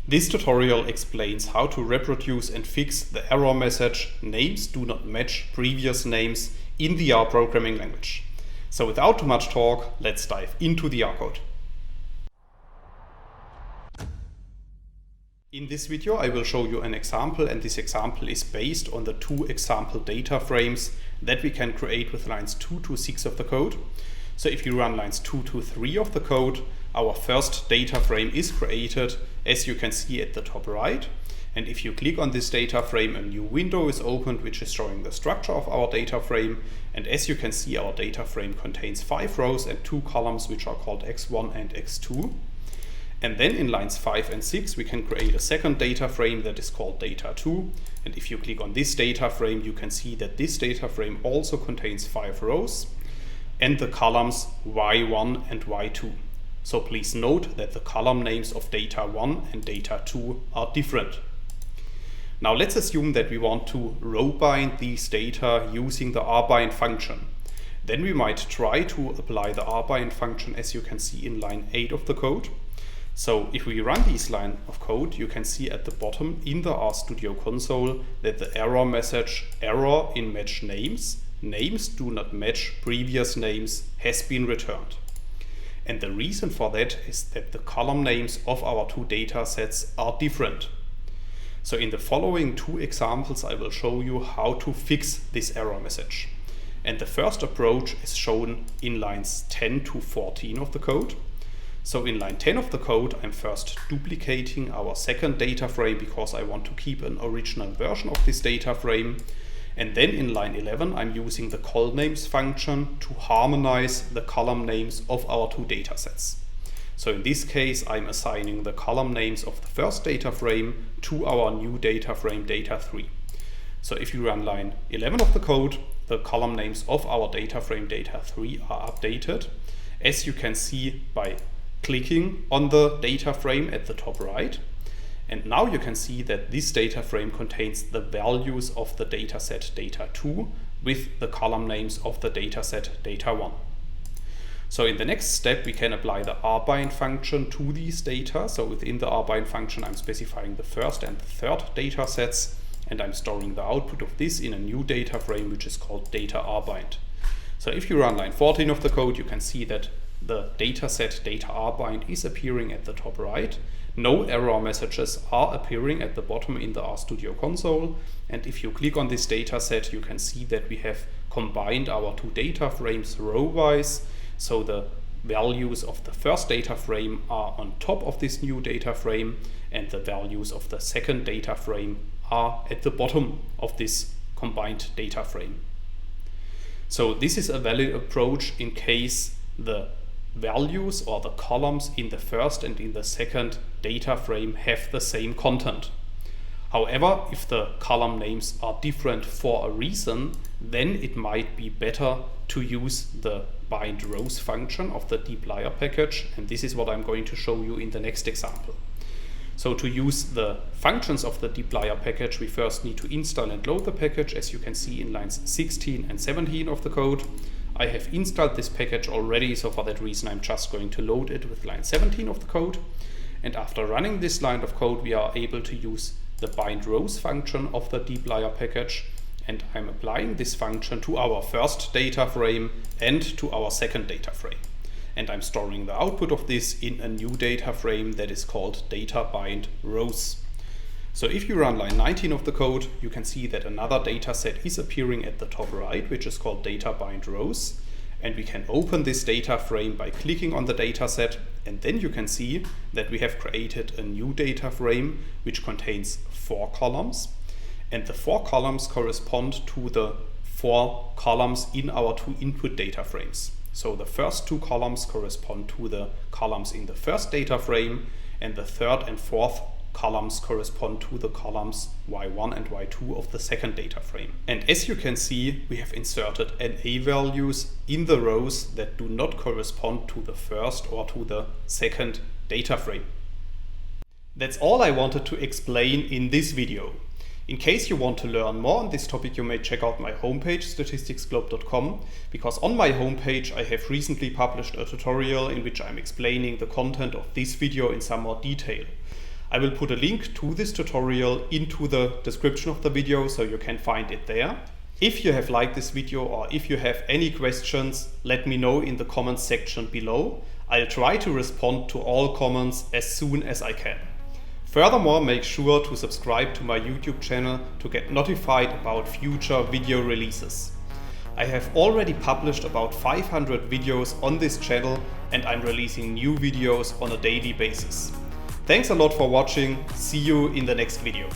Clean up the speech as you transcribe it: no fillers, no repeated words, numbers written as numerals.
This tutorial explains how to reproduce and fix the error message "names do not match previous names" in the R programming language. So without too much talk, let's dive into the R code. In this video I will show you an example, and this example is based on the two example data frames that we can create with lines 2 to 6 of the code. So if you run lines 2 to 3 of the code, our first data frame is created, as you can see at the top right. And if you click on this data frame, a new window is opened which is showing the structure of our data frame. And as you can see, our data frame contains 5 rows and 2 columns which are called x1 and x2. And then in lines 5 and 6 we can create a second data frame that is called data2. And if you click on this data frame, you can see that this data frame also contains 5 rows and the columns y1 and y2. So please note that the column names of data1 and data2 are different. Now let's assume that we want to row bind these data using the rbind function. Then we might try to apply the rbind function, as you can see in line 8 of the code. So if we run this line of code, you can see at the bottom in the RStudio console that the error message "error in match names, names do not match previous names" has been returned. And the reason for that is that the column names of our two data sets are different. So in the following two examples I will show you how to fix this error message. And the first approach is shown in lines 10 to 14 of the code. So in line 10 of the code, I'm first duplicating our second data frame because I want to keep an original version of this data frame. And then in line 11, I'm using the colnames function to harmonize the column names of our two data sets. So in this case, I'm assigning the column names of the first data frame to our new data frame data3. So if you run line 11 of the code, the column names of our data frame data3 are updated, as you can see by clicking on the data frame at the top right. And now you can see that this data frame contains the values of the dataset data2 with the column names of the dataset data1. So in the next step we can apply the rbind function to these data. So within the rbind function I'm specifying the first and the third data sets, and I'm storing the output of this in a new data frame which is called data rbind. So if you run line 14 of the code, you can see that the dataset data rbind is appearing at the top right. No error messages are appearing at the bottom in the RStudio console. And if you click on this dataset, you can see that we have combined our two data frames row-wise. So the values of the first data frame are on top of this new data frame, and the values of the second data frame are at the bottom of this combined data frame. So this is a valid approach in case the values or the columns in the first and in the second data frame have the same content. However, if the column names are different for a reason, then it might be better to use the bind rows function of the dplyr package, and this is what I'm going to show you in the next example. So to use the functions of the dplyr package, we first need to install and load the package, as you can see in lines 16 and 17 of the code. I have installed this package already, so for that reason I'm just going to load it with line 17 of the code. And after running this line of code, we are able to use the bind rows function of the dplyr package, and I'm applying this function to our first data frame and to our second data frame. And I'm storing the output of this in a new data frame that is called data bind rows. So if you run line 19 of the code, you can see that another data set is appearing at the top right, which is called data bind rows. And we can open this data frame by clicking on the data set, and then you can see that we have created a new data frame which contains 4 columns. And the 4 columns correspond to the 4 columns in our two input data frames. So the first 2 columns correspond to the columns in the first data frame, and the third and fourth columns correspond to the columns y1 and y2 of the second data frame. And as you can see, we have inserted NA values in the rows that do not correspond to the first or to the second data frame. That's all I wanted to explain in this video. In case you want to learn more on this topic, you may check out my homepage statisticsglobe.com, because on my homepage I have recently published a tutorial in which I'm explaining the content of this video in some more detail. I will put a link to this tutorial into the description of the video so you can find it there. If you have liked this video or if you have any questions, let me know in the comments section below. I'll try to respond to all comments as soon as I can. Furthermore, make sure to subscribe to my YouTube channel to get notified about future video releases. I have already published about 500 videos on this channel and I'm releasing new videos on a daily basis. Thanks a lot for watching. See you in the next video.